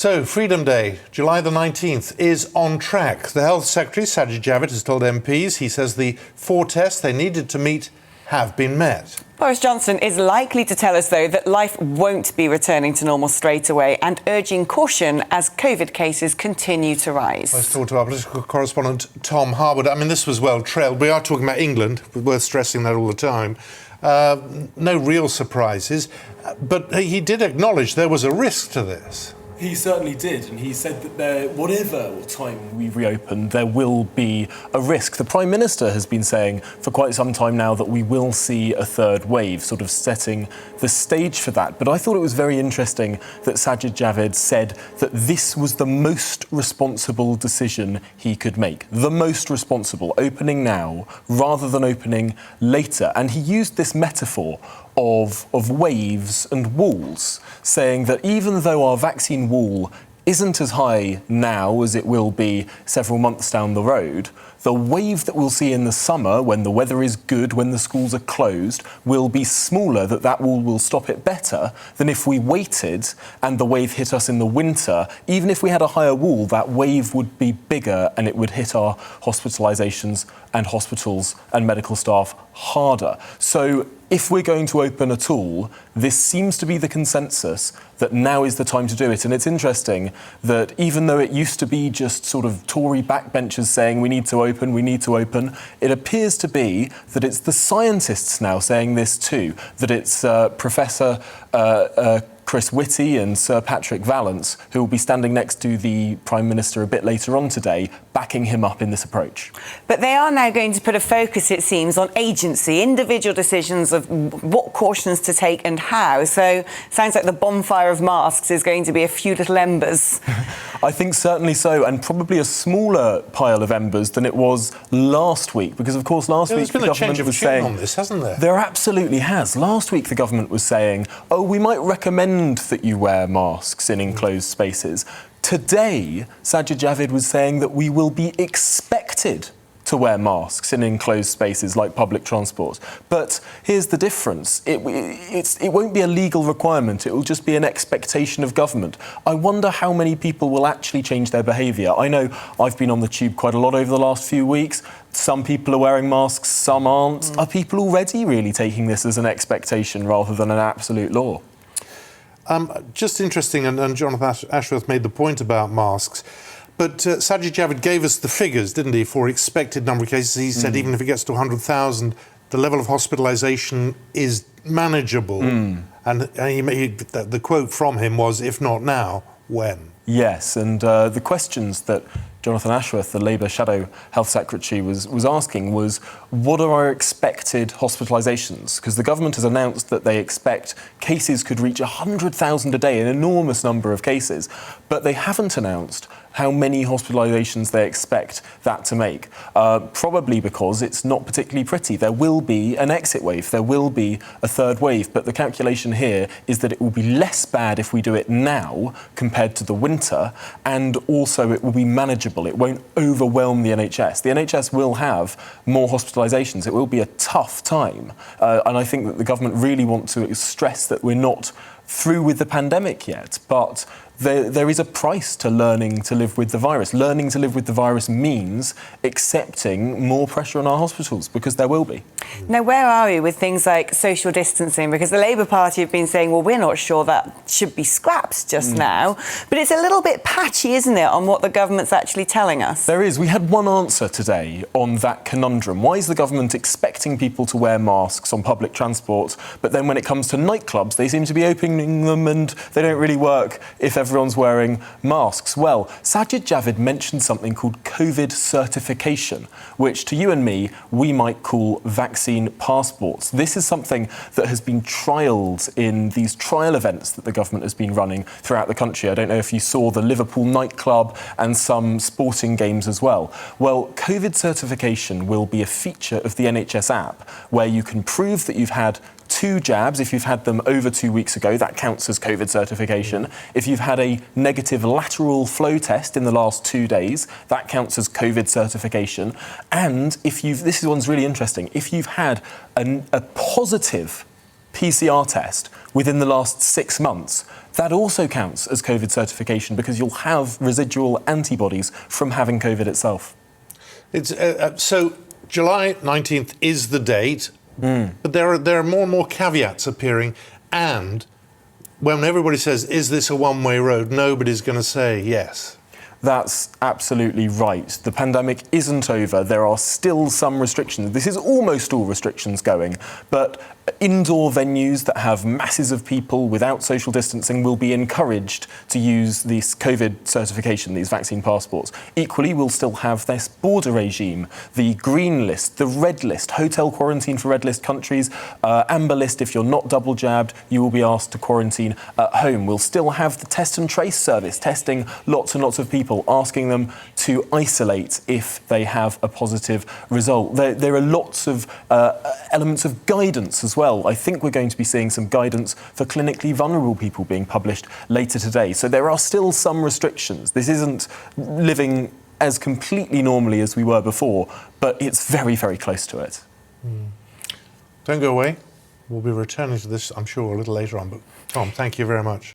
So, Freedom Day, July the 19th, is on track. The Health Secretary, Sajid Javid, has told MPs, he says the 4 tests they needed to meet have been met. Boris Johnson is likely to tell us, though, that life won't be returning to normal straight away and urging caution as COVID cases continue to rise. Let's talk to our political correspondent, Tom Harwood. I mean, this was well trailed. We are talking about England, worth stressing that all the time. No real surprises, but he did acknowledge there was a risk to this. He certainly did, and he said that whatever time we reopen, there will be a risk. The Prime Minister has been saying for quite some time now that we will see a third wave, sort of setting the stage for that. But I thought it was very interesting that Sajid Javid said that this was the most responsible decision he could make. The most responsible, opening now rather than opening later. And he used this metaphor of waves and walls, saying that even though our vaccine wall isn't as high now as it will be several months down the road, the wave that we'll see in the summer, when the weather is good, when the schools are closed, will be smaller, that wall will stop it better than if we waited and the wave hit us in the winter. Even if we had a higher wall, that wave would be bigger and it would hit our hospitalisations and hospitals and medical staff harder. So if we're going to open at all, this seems to be the consensus that now is the time to do it. And it's interesting that even though it used to be just sort of Tory backbenchers saying we need to open, it appears to be that it's the scientists now saying this too, that it's Professor Chris Whitty and Sir Patrick Vallance, who will be standing next to the Prime Minister a bit later on today, backing him up in this approach. But they are now going to put a focus, it seems, on agency, individual decisions of what cautions to take and how. So sounds like the bonfire of masks is going to be a few little embers. I think certainly so, and probably a smaller pile of embers than it was last week, because of course last week the government was saying on this, hasn't there? There absolutely has. Last week the government was saying, oh, we might recommend that you wear masks in enclosed spaces. Today, Sajid Javid was saying that we will be expected to wear masks in enclosed spaces like public transport. But here's the difference. It won't be a legal requirement. It will just be an expectation of government. I wonder how many people will actually change their behaviour. I know I've been on the tube quite a lot over the last few weeks. Some people are wearing masks, some aren't. Are people already really taking this as an expectation rather than an absolute law? Just interesting, and Jonathan Ashworth made the point about masks, but Sajid Javid gave us the figures, didn't he, for expected number of cases. He said even if it gets to 100,000, the level of hospitalisation is manageable. And the quote from him was, if not now, when? Yes, and the questions that Jonathan Ashworth, the Labour Shadow Health Secretary, was asking was, what are our expected hospitalisations? Because the government has announced that they expect cases could reach 100,000 a day, an enormous number of cases, but they haven't announced how many hospitalisations they expect that to make. Probably because it's not particularly pretty. There will be an exit wave, there will be a third wave, but the calculation here is that it will be less bad if we do it now compared to the winter, and also it will be manageable. It won't overwhelm the NHS. The NHS will have more hospitalisations. It will be a tough time. And I think that the government really want to stress that we're not through with the pandemic yet, but there is a price to learning to live with the virus. Learning to live with the virus means accepting more pressure on our hospitals, because there will be. Now, where are we with things like social distancing? Because the Labour Party have been saying, well, we're not sure that should be scrapped just now. But it's a little bit patchy, isn't it, on what the government's actually telling us? There is. We had one answer today on that conundrum. Why is the government expecting people to wear masks on public transport, but then when it comes to nightclubs, they seem to be opening them and they don't really work if everyone's wearing masks? Well, Sajid Javid mentioned something called COVID certification, which to you and me, we might call vaccine passports. This is something that has been trialled in these trial events that the government has been running throughout the country. I don't know if you saw the Liverpool nightclub and some sporting games as well. Well, COVID certification will be a feature of the NHS app where you can prove that you've had 2 jabs. If you've had them over 2 weeks ago, that counts as COVID certification. If you've had a negative lateral flow test in the last 2 days, that counts as COVID certification. And if this one's really interesting, if you've had a positive PCR test within the last 6 months, that also counts as COVID certification because you'll have residual antibodies from having COVID itself. It's so July 19th is the date, but there are more and more caveats appearing, and when everybody says, is this a one-way road, nobody's going to say yes. That's absolutely right. The pandemic isn't over. There are still some restrictions. This is almost all restrictions going, but indoor venues that have masses of people without social distancing will be encouraged to use this COVID certification, these vaccine passports. Equally, we'll still have this border regime, the green list, the red list, hotel quarantine for red list countries, amber list if you're not double jabbed, you will be asked to quarantine at home. We'll still have the test and trace service, testing lots and lots of people, asking them to isolate if they have a positive result. There are lots of elements of guidance as well. I think we're going to be seeing some guidance for clinically vulnerable people being published later today. So there are still some restrictions. This isn't living as completely normally as we were before, but it's very, very close to it. Don't go away. We'll be returning to this, I'm sure, a little later on. But Tom, thank you very much.